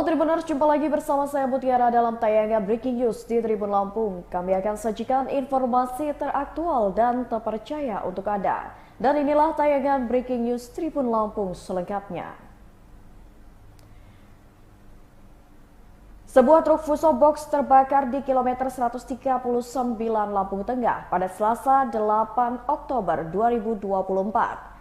Halo Tribuners, jumpa lagi bersama saya Mutiara dalam tayangan Breaking News di Tribun Lampung. Kami akan sajikan informasi teraktual dan terpercaya untuk Anda. Dan inilah tayangan Breaking News Tribun Lampung selengkapnya. Sebuah truk Fuso Box terbakar di kilometer 139 Lampung Tengah pada Selasa 8 Oktober 2024.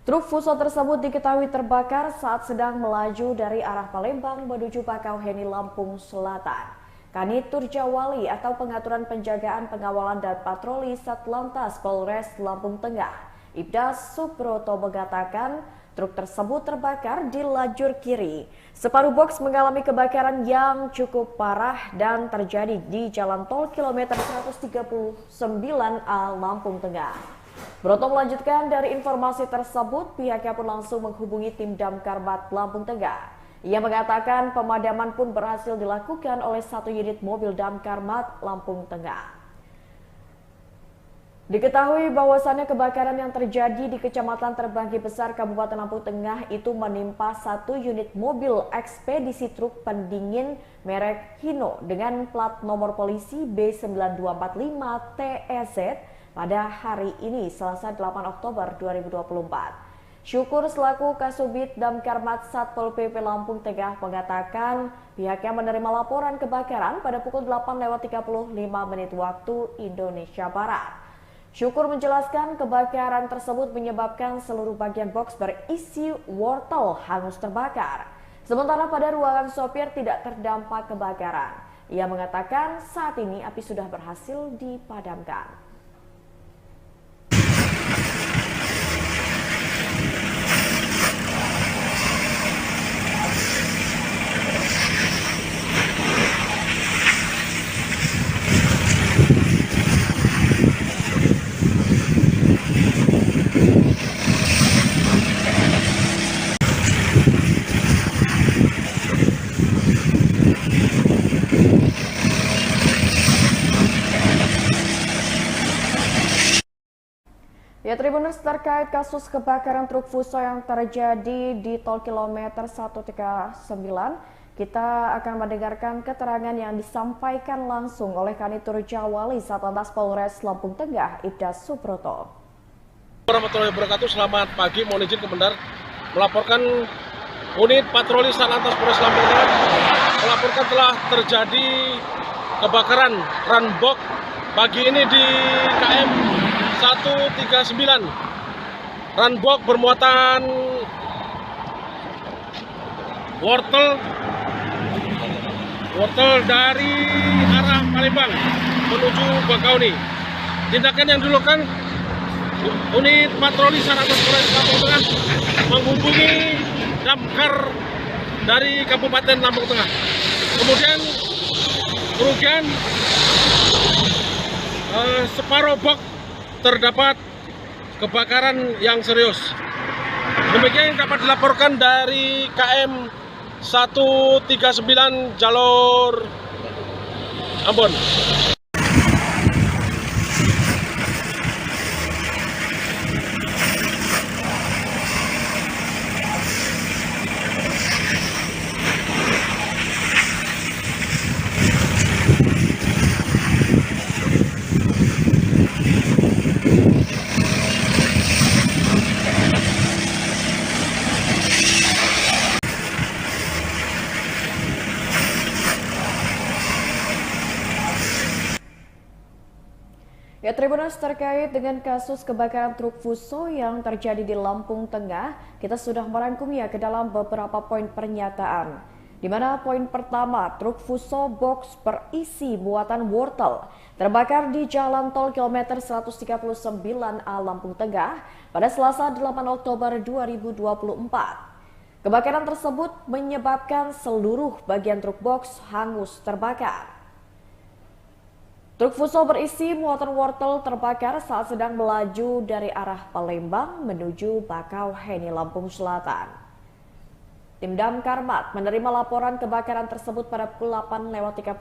Truk Fuso tersebut diketahui terbakar saat sedang melaju dari arah Palembang menuju Bakauheni, Lampung Selatan. Kanit Turjawali atau Pengaturan Penjagaan Pengawalan dan Patroli Satlantas Polres Lampung Tengah, Ibda Subroto mengatakan truk tersebut terbakar di lajur kiri. Separuh box mengalami kebakaran yang cukup parah dan terjadi di Jalan Tol kilometer 139A Lampung Tengah. Broto melanjutkan dari informasi tersebut, pihaknya pun langsung menghubungi tim Damkar Lampung Tengah. Ia mengatakan pemadaman pun berhasil dilakukan oleh satu unit mobil Damkar Lampung Tengah. Diketahui bahwasannya kebakaran yang terjadi di Kecamatan Terbanggi Besar, Kabupaten Lampung Tengah itu menimpa satu unit mobil ekspedisi truk pendingin merek Hino dengan plat nomor polisi B9245 TEZ pada hari ini, Selasa 8 Oktober 2024. Syukur selaku Kasubit Damkar Satpol PP Lampung Tengah mengatakan pihaknya menerima laporan kebakaran pada pukul 8.35 waktu Indonesia Barat. Syukur menjelaskan kebakaran tersebut menyebabkan seluruh bagian box berisi wortel hangus terbakar. Sementara pada ruangan sopir tidak terdampak kebakaran. Ia mengatakan saat ini api sudah berhasil dipadamkan. Ya, Tribuners, terkait kasus kebakaran truk Fuso yang terjadi di tol kilometer 139, kita akan mendengarkan keterangan yang disampaikan langsung oleh Kanit Turjawali Satlantas Polres Lampung Tengah, Ibda Subroto. Warahmatullahi wabarakatuh. Selamat pagi, mohon izin Kementerian melaporkan unit patroli Satlantas Polres Lampung Tengah melaporkan telah terjadi kebakaran runbox pagi ini di KM 139. Runbox bermuatan wortel dari arah Palembang menuju Bakauheni. Tindakan yang dilakukan unit patroli Satlantas Polres Lampung Tengah menghubungi damkar dari Kabupaten Lampung Tengah. Kemudian kerugian separuh box terdapat kebakaran yang serius. Demikian yang dapat dilaporkan dari KM 139 jalur Ambon. Ya, Tribuners, terkait dengan kasus kebakaran truk Fuso yang terjadi di Lampung Tengah, kita sudah merangkumnya ke dalam beberapa poin pernyataan. Di mana poin pertama, truk Fuso Box berisi muatan wortel terbakar di Jalan Tol kilometer 139A Lampung Tengah pada Selasa 8 Oktober 2024. Kebakaran tersebut menyebabkan seluruh bagian truk box hangus terbakar. Truk Fuso berisi muatan wortel terbakar saat sedang melaju dari arah Palembang menuju Bakauheni, Lampung Selatan. Tim Damkar menerima laporan kebakaran tersebut pada pukul 8.35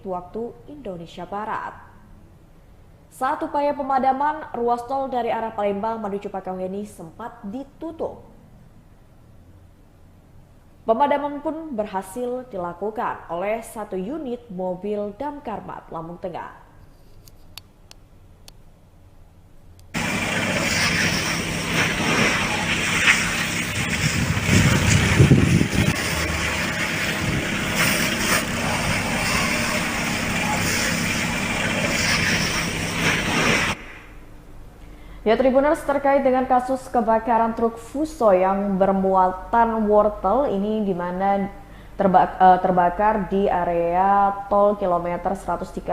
waktu Indonesia Barat. Saat upaya pemadaman, ruas tol dari arah Palembang menuju Bakauheni sempat ditutup. Pemadaman pun berhasil dilakukan oleh 1 unit mobil damkar Lampung Tengah. Ya, Tribuners, terkait dengan kasus kebakaran truk Fuso yang bermuatan wortel ini di mana terbakar di area tol kilometer 139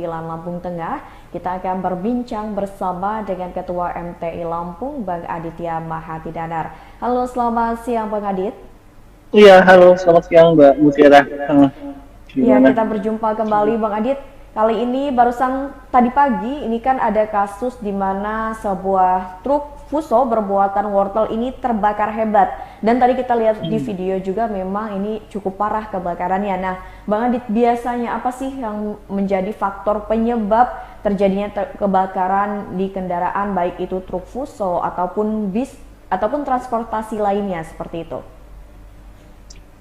Lampung Tengah, kita akan berbincang bersama dengan Ketua MTI Lampung, Bang Aditya Mahatidanar. Halo, selamat siang Bang Adit. Iya, halo, selamat siang Mbak Mutiara. Iya, kita berjumpa kembali Bang Adit. Kali ini barusan tadi pagi ini kan ada kasus di mana sebuah truk Fuso bermuatan wortel ini terbakar hebat. Dan tadi kita lihat di video juga memang ini cukup parah kebakarannya. Nah, Bang Adit, biasanya apa sih yang menjadi faktor penyebab terjadinya kebakaran di kendaraan baik itu truk Fuso ataupun bis ataupun transportasi lainnya seperti itu?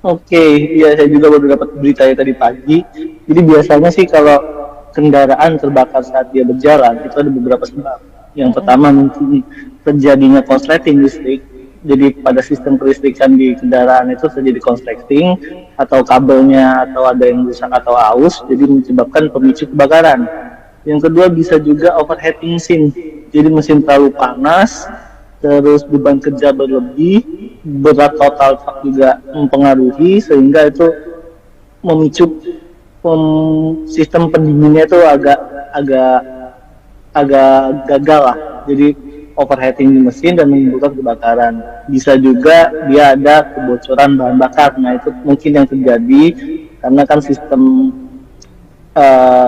Oke, iya saya juga baru dapat beritanya tadi pagi. Jadi biasanya sih kalau kendaraan terbakar saat dia berjalan itu ada beberapa sebab. Yang pertama mungkin terjadinya korsleting listrik. Jadi pada sistem kelistrikan di kendaraan itu terjadi korsleting atau kabelnya atau ada yang rusak atau aus, jadi menyebabkan pemicu kebakaran. Yang kedua bisa juga overheating mesin. Jadi mesin terlalu panas, terus beban kerja berlebih, berat total truk juga mempengaruhi sehingga itu memicu sistem pendinginnya itu agak gagal lah. Jadi overheating di mesin dan menimbulkan kebakaran. Bisa juga dia ada kebocoran bahan bakar. Nah itu mungkin yang terjadi karena kan sistem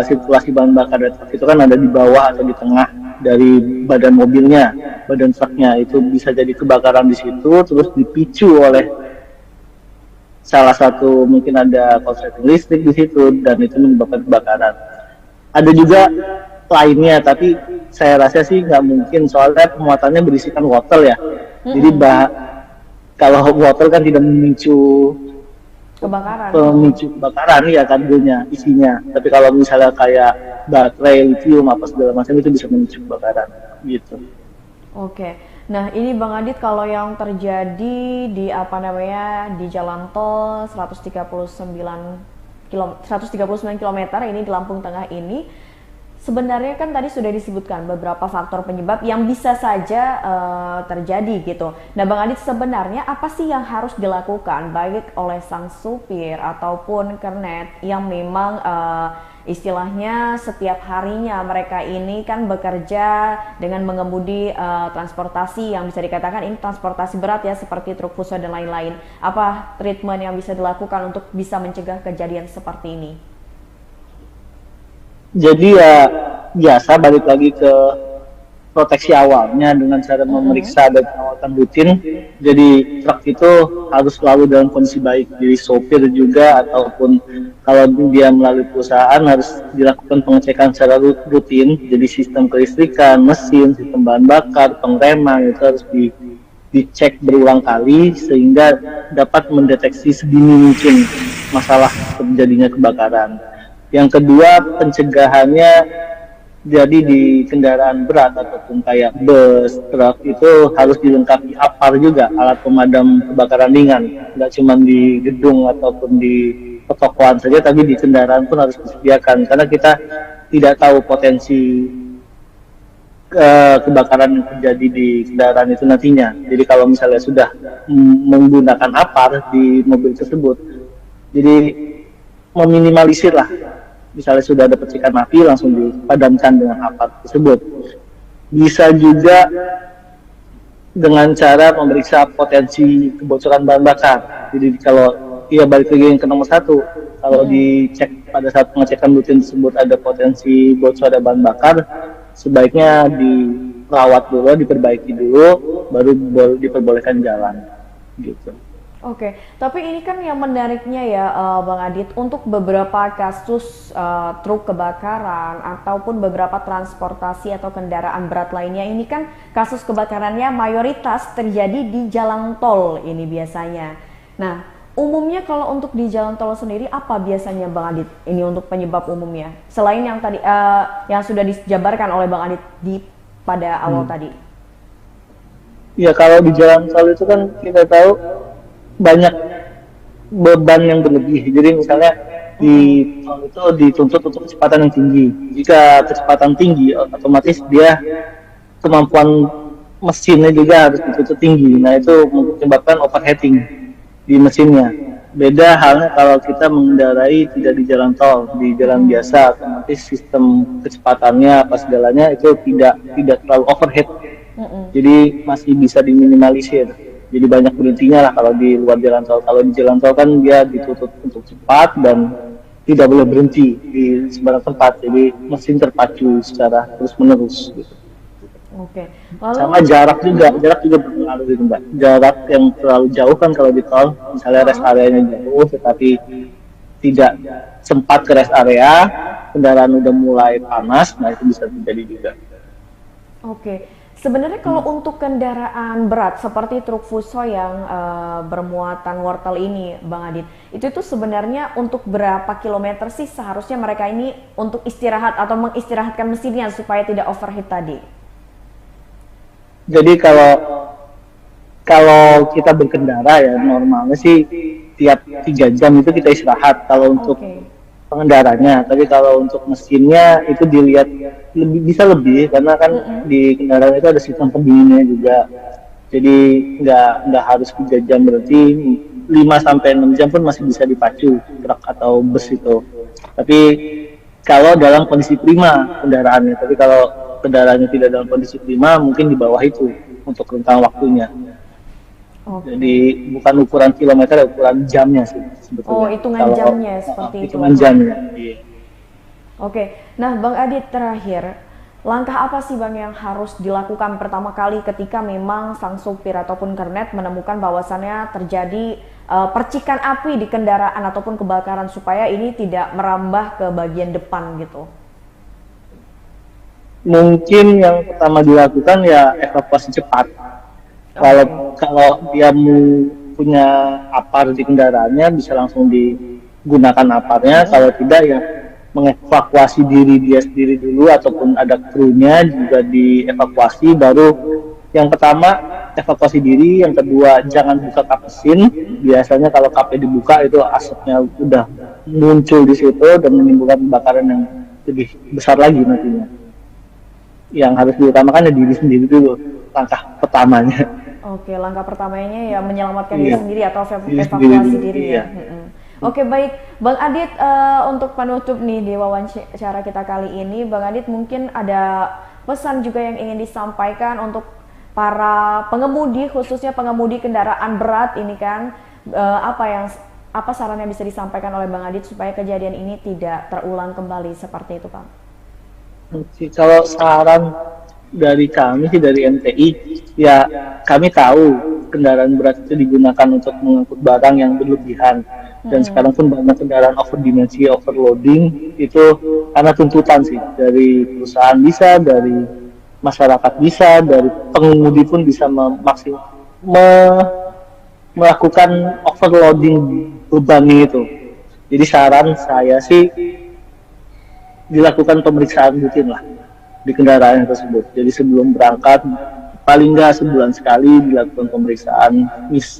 sirkulasi bahan bakar itu kan ada di bawah atau di tengah dari badan mobilnya, badan truknya. Itu bisa jadi kebakaran di situ, terus dipicu oleh salah satu mungkin ada korsleting listrik di situ dan itu menyebabkan kebakaran. Ada juga lainnya, tapi saya rasa sih nggak mungkin soalnya pemuatannya berisikan wortel ya. Jadi kalau wortel kan tidak memicu kebakaran ya kandungnya isinya. Tapi kalau misalnya kayak baterai lithium apa segala macam itu bisa memicu kebakaran gitu. Oke. Nah, ini Bang Adit, kalau yang terjadi di di jalan tol 139 km ini di Lampung Tengah ini, sebenarnya kan tadi sudah disebutkan beberapa faktor penyebab yang bisa saja terjadi gitu. Nah, Bang Adit, sebenarnya apa sih yang harus dilakukan baik oleh sang supir ataupun kernet yang memang istilahnya setiap harinya mereka ini kan bekerja dengan mengemudi transportasi yang bisa dikatakan ini transportasi berat ya, seperti truk Fuso dan lain-lain. Apa treatment yang bisa dilakukan untuk bisa mencegah kejadian seperti ini? Jadi ya biasa balik lagi ke proteksi awalnya dengan cara memeriksa dan perawatan rutin. Jadi truk itu harus selalu dalam kondisi baik. Jadi sopir juga ataupun kalau dia melalui perusahaan harus dilakukan pengecekan secara rutin. Jadi sistem kelistrikan, mesin, sistem bahan bakar, pengereman itu harus dicek berulang kali sehingga dapat mendeteksi sedini mungkin masalah terjadinya kebakaran. Yang kedua, pencegahannya jadi di kendaraan berat ataupun kayak bus, truk itu harus dilengkapi APAR juga, alat pemadam kebakaran ringan. Nggak cuma di gedung ataupun di pertokoan saja, tapi di kendaraan pun harus disediakan. Karena kita tidak tahu potensi kebakaran yang terjadi di kendaraan itu nantinya. Jadi kalau misalnya sudah menggunakan APAR di mobil tersebut, jadi meminimalisir lah. Misalnya sudah ada percikan api langsung dipadamkan dengan APAR tersebut. Bisa juga dengan cara memeriksa potensi kebocoran bahan bakar. Jadi kalau balik lagi yang ke nomor 1, kalau dicek pada saat pengecekan rutin tersebut ada potensi bocor ada bahan bakar, sebaiknya dirawat dulu, diperbaiki dulu, baru diperbolehkan jalan gitu. Oke, tapi ini kan yang menariknya ya Bang Adit, untuk beberapa kasus truk kebakaran ataupun beberapa transportasi atau kendaraan berat lainnya, ini kan kasus kebakarannya mayoritas terjadi di jalan tol ini biasanya. Nah, umumnya kalau untuk di jalan tol sendiri apa biasanya Bang Adit? Ini untuk penyebab umumnya. Selain yang tadi yang sudah dijabarkan oleh Bang Adit pada awal tadi. Ya kalau di jalan tol itu kan kita tahu banyak beban yang berlebih. Jadi misalnya di tol itu dituntut untuk kecepatan yang tinggi. Jika kecepatan tinggi, otomatis dia kemampuan mesinnya juga harus dituntut tinggi. Nah itu menyebabkan overheating di mesinnya. Beda halnya kalau kita mengendarai tidak di jalan tol, di jalan biasa, otomatis sistem kecepatannya apa segalanya itu tidak terlalu overheat. Jadi masih bisa diminimalisir. Jadi banyak berhentinya lah kalau di luar jalan tol. Kalau di jalan tol kan dia dituntut untuk cepat dan tidak boleh berhenti di sembarang tempat. Jadi mesin terpacu secara terus menerus. Gitu. Oke. Lalu, sama jarak juga berpengaruh gitu Mbak. Jarak yang terlalu jauh kan kalau di tol, misalnya rest areanya jauh, tetapi tidak sempat ke rest area, kendaraan udah mulai panas, nah itu bisa terjadi juga. Oke. Sebenarnya kalau untuk kendaraan berat seperti truk Fuso yang bermuatan wortel ini, Bang Adit, itu tuh sebenarnya untuk berapa kilometer sih seharusnya mereka ini untuk istirahat atau mengistirahatkan mesinnya supaya tidak overheat tadi? Jadi kalau kita berkendara ya normalnya sih tiap 3 jam itu kita istirahat kalau untuk pengendaranya, tapi kalau untuk mesinnya itu dilihat bisa lebih karena kan di kendaraan itu ada sistem pendinginnya juga. Jadi nggak harus 3 jam, berarti 5-6 jam pun masih bisa dipacu truk atau bus itu. Tapi kalau dalam kondisi prima kendaraannya, tapi kalau kendaraannya tidak dalam kondisi prima mungkin di bawah itu untuk rentang waktunya. Jadi bukan ukuran kilometer, ukuran jamnya sih sebetulnya. Oh, hitungan jamnya seperti itu. Hitungan jamnya. Iya. Oke, nah Bang Adit terakhir, langkah apa sih Bang yang harus dilakukan pertama kali ketika memang sang supir ataupun kernet menemukan bahwasannya terjadi percikan api di kendaraan ataupun kebakaran supaya ini tidak merambah ke bagian depan gitu? Mungkin yang pertama dilakukan ya evakuasi cepat. Kalau dia punya apar di kendaraannya bisa langsung digunakan aparnya. Kalau tidak ya mengevakuasi diri dia sendiri dulu ataupun ada krunya juga dievakuasi. Baru yang pertama evakuasi diri, yang kedua jangan buka kap mesin. Biasanya kalau kapnya dibuka itu asapnya udah muncul di situ dan menimbulkan kebakaran yang lebih besar lagi nantinya. Yang harus diutamakan ya diri sendiri dulu, langkah pertamanya. Oke, langkah pertamanya ya menyelamatkan diri sendiri atau evakuasi diri ya. Oke, baik Bang Adit, untuk penutup nih di wawancara kita kali ini, Bang Adit mungkin ada pesan juga yang ingin disampaikan untuk para pengemudi, khususnya pengemudi kendaraan berat ini kan, apa saran yang bisa disampaikan oleh Bang Adit supaya kejadian ini tidak terulang kembali seperti itu, Bang? Kalau saran dari kami sih, dari MTI, ya kami tahu kendaraan berat itu digunakan untuk mengangkut barang yang berlebihan, dan sekarang pun banyak kendaraan overdimensi, overloading itu karena tuntutan sih dari perusahaan bisa, dari masyarakat bisa, dari pengemudi pun bisa melakukan overloading beban itu. Jadi saran saya sih dilakukan pemeriksaan rutin lah di kendaraan tersebut. Jadi sebelum berangkat paling nggak sebulan sekali dilakukan pemeriksaan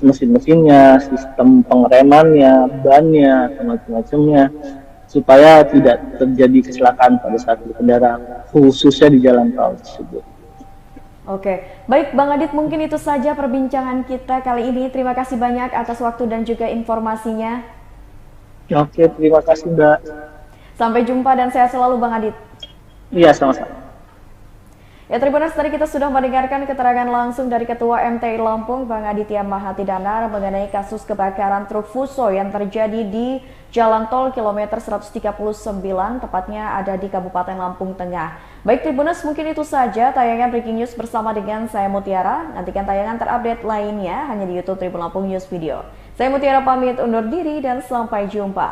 mesin-mesinnya, sistem pengeremannya, bannya, macam-macamnya, supaya tidak terjadi kecelakaan pada saat berkendara, khususnya di jalan tol tersebut. Oke, baik Bang Adit, mungkin itu saja perbincangan kita kali ini. Terima kasih banyak atas waktu dan juga informasinya. Oke, terima kasih Mbak. Sampai jumpa dan sehat selalu Bang Adit. Iya, sama-sama. Ya Tribuners, tadi kita sudah mendengarkan keterangan langsung dari Ketua MTI Lampung, Bang Aditya Mahatidanar, mengenai kasus kebakaran truk Fuso yang terjadi di Jalan Tol kilometer 139, tepatnya ada di Kabupaten Lampung Tengah. Baik Tribuners, mungkin itu saja tayangan Breaking News bersama dengan saya Mutiara. Nantikan tayangan terupdate lainnya hanya di YouTube Tribun Lampung News Video. Saya Mutiara pamit undur diri dan sampai jumpa.